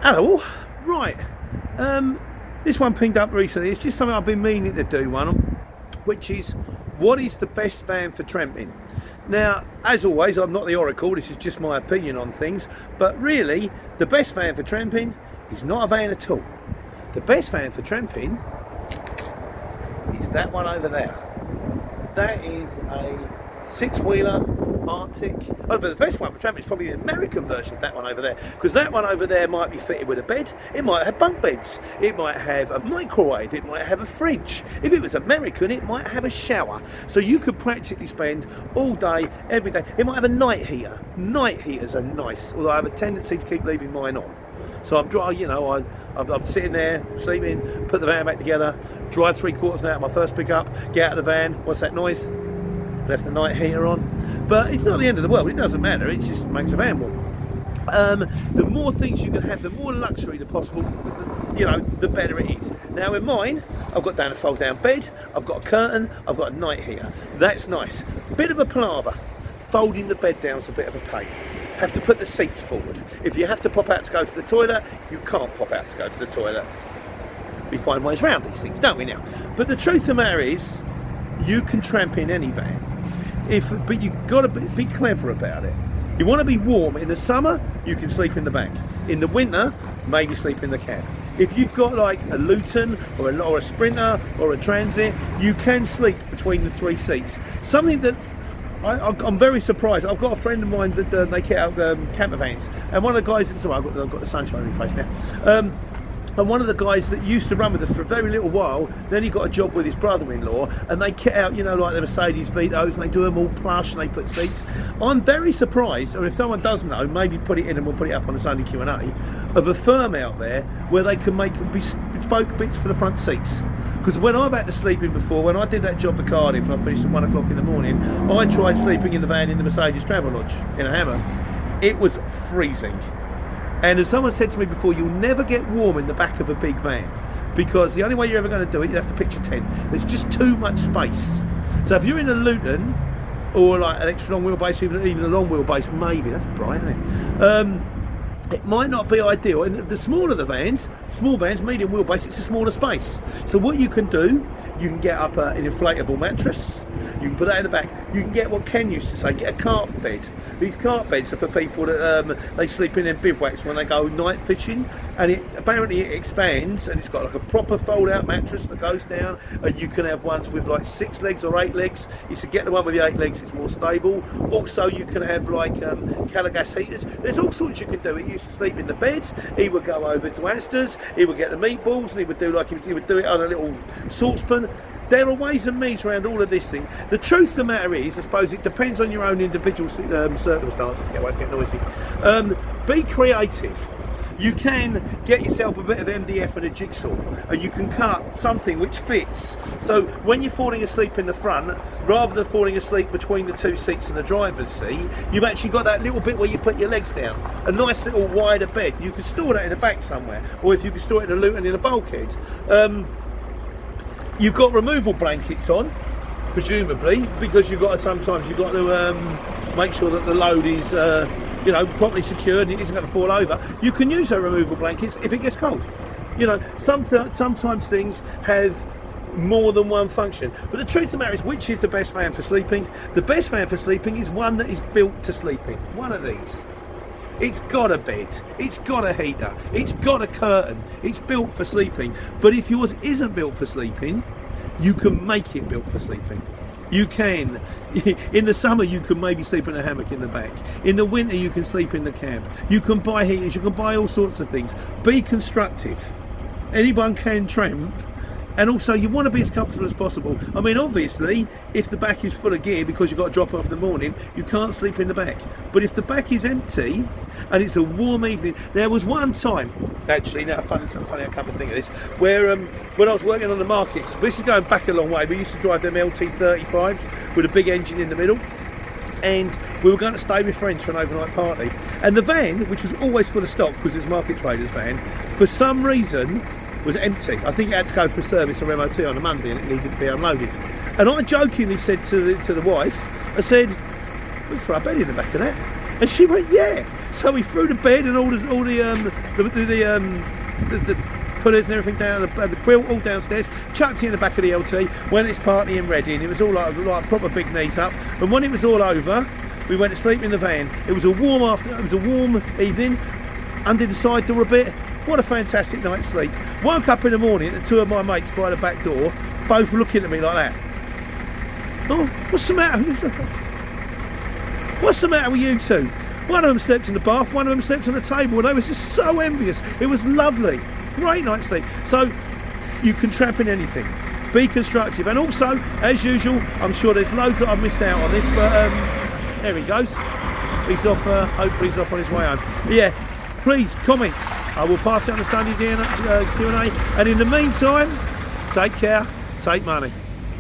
Hello. Right, this one pinged up recently. It's just something I've been meaning to do one on, which is, what is the best van for tramping? Now, as always, I'm not the oracle, this is just my opinion on things, but really, the best van for tramping is not a van at all. The best van for tramping is that one over there. That is a six-wheeler Arctic. Oh, but the best one for tramping is probably the American version of that one over there, because that one over there might be fitted with a bed, it might have bunk beds, it might have a microwave, it might have a fridge. If it was American, it might have a shower, so you could practically spend all day, every day. It might have a night heater. Night heaters are nice, although I have a tendency to keep leaving mine on. So I'm sitting there, sleeping, put the van back together, drive 3/4 now at my first pickup, get out of the van. What's that noise? Left the night heater on. But it's not the end of the world, it doesn't matter, it just makes a van warm. The more things you can have, the more luxury the possible, the better it is. Now in mine, I've got down a fold down bed, I've got a curtain, I've got a night heater. That's nice. Bit of a palaver. Folding the bed down is a bit of a pain. Have to put the seats forward. If you have to pop out to go to the toilet, you can't pop out to go to the toilet. We find ways around these things, don't we now? But the truth of the matter is, you can tramp in any van. But you've got to be clever about it. You want to be warm. In the summer, you can sleep in the back. In the winter, maybe sleep in the cab. If you've got like a Luton or a Sprinter or a Transit, you can sleep between the three seats. Something that I'm very surprised. I've got a friend of mine that they get out camper vans, and one of the guys that's I've got the sunshine in my face now. And one of the guys that used to run with us for a very little while, then he got a job with his brother-in-law, and they kit out, like the Mercedes Vitos, and they do them all plush, and they put seats. I'm very surprised, or if someone does know, maybe put it in and we'll put it up on the Sunday Q&A, of a firm out there where they can make bespoke bits for the front seats. Because when I've had to sleep in before, when I did that job to Cardiff and I finished at 1 o'clock in the morning, I tried sleeping in the van in the Mercedes Travelodge in a hammock. It was freezing. And as someone said to me before, you'll never get warm in the back of a big van, because the only way you're ever going to do it, you have to pitch a tent. There's just too much space. So if you're in a Luton, or like an extra long wheelbase, even a long wheelbase, maybe, that's bright, isn't it? It might not be ideal. And the smaller the vans, small vans, medium wheelbase, it's a smaller space. So what you can do, you can get up an inflatable mattress, you can put that in the back, you can get what Ken used to say, get a carpet bed. These carpet beds are for people that they sleep in their bivouacs when they go night fishing, and apparently it expands, and it's got like a proper fold out mattress that goes down, and you can have ones with like 6 legs or 8 legs. You should get the one with the 8 legs, it's more stable. Also you can have like Calagas heaters. There's all sorts you can do. He used to sleep in the bed, he would go over to Asda's, he would get the meatballs, and he would do it on a little saucepan. There are ways and means around all of this thing. The truth of the matter is, I suppose it depends on your own individual circumstances. Get away, it's getting noisy. Be creative. You can get yourself a bit of MDF and a jigsaw, and you can cut something which fits. So when you're falling asleep in the front, rather than falling asleep between the 2 seats and the driver's seat, you've actually got that little bit where you put your legs down. A nice little wider bed. You can store that in the back somewhere, or if you can store it in a Luton in a bulkhead. You've got removal blankets on, presumably, because sometimes you've got to make sure that the load is properly secured and it isn't going to fall over. You can use those removal blankets if it gets cold. Sometimes things have more than one function. But the truth of the matter is, which is the best van for sleeping? The best van for sleeping is one that is built to sleep in. One of these. It's got a bed, it's got a heater, it's got a curtain, it's built for sleeping. But if yours isn't built for sleeping, you can make it built for sleeping. You can. In the summer you can maybe sleep in a hammock in the back. In the winter you can sleep in the cab. You can buy heaters, you can buy all sorts of things. Be constructive. Anyone can tramp. And also, you want to be as comfortable as possible. I mean, obviously, if the back is full of gear because you've got to drop off in the morning, you can't sleep in the back. But if the back is empty and it's a warm evening, there was one time, actually, now funny I come to think of this, where when I was working on the markets, this is going back a long way. We used to drive them LT35s with a big engine in the middle, and we were going to stay with friends for an overnight party. And the van, which was always full of stock because it's a market trader's van, for some reason was empty. I think it had to go for a service or MOT on a Monday and it needed to be unloaded. And I jokingly said to the wife, I said, we could throw a bed in the back of that. And she went, yeah. So we threw the bed and all the pullers and everything down, the quilt all downstairs, chucked it in the back of the LT, went its party in Reading. It was all like proper big knees up. And when it was all over, we went to sleep in the van. It was a warm evening, undid the side door a bit. What a fantastic night's sleep. Woke up in the morning and two of my mates by the back door, both looking at me like that. Oh, what's the matter? What's the matter with you two? One of them slept in the bath, one of them slept on the table, and they were just so envious. It was lovely. Great night's sleep. So you can tramp in anything. Be constructive. And also, as usual, I'm sure there's loads that I've missed out on this, but there he goes. He's off, hopefully he's off on his way home. But yeah, please, comments. I will pass it on the Sunday Q&A. And in the meantime, take care, take money.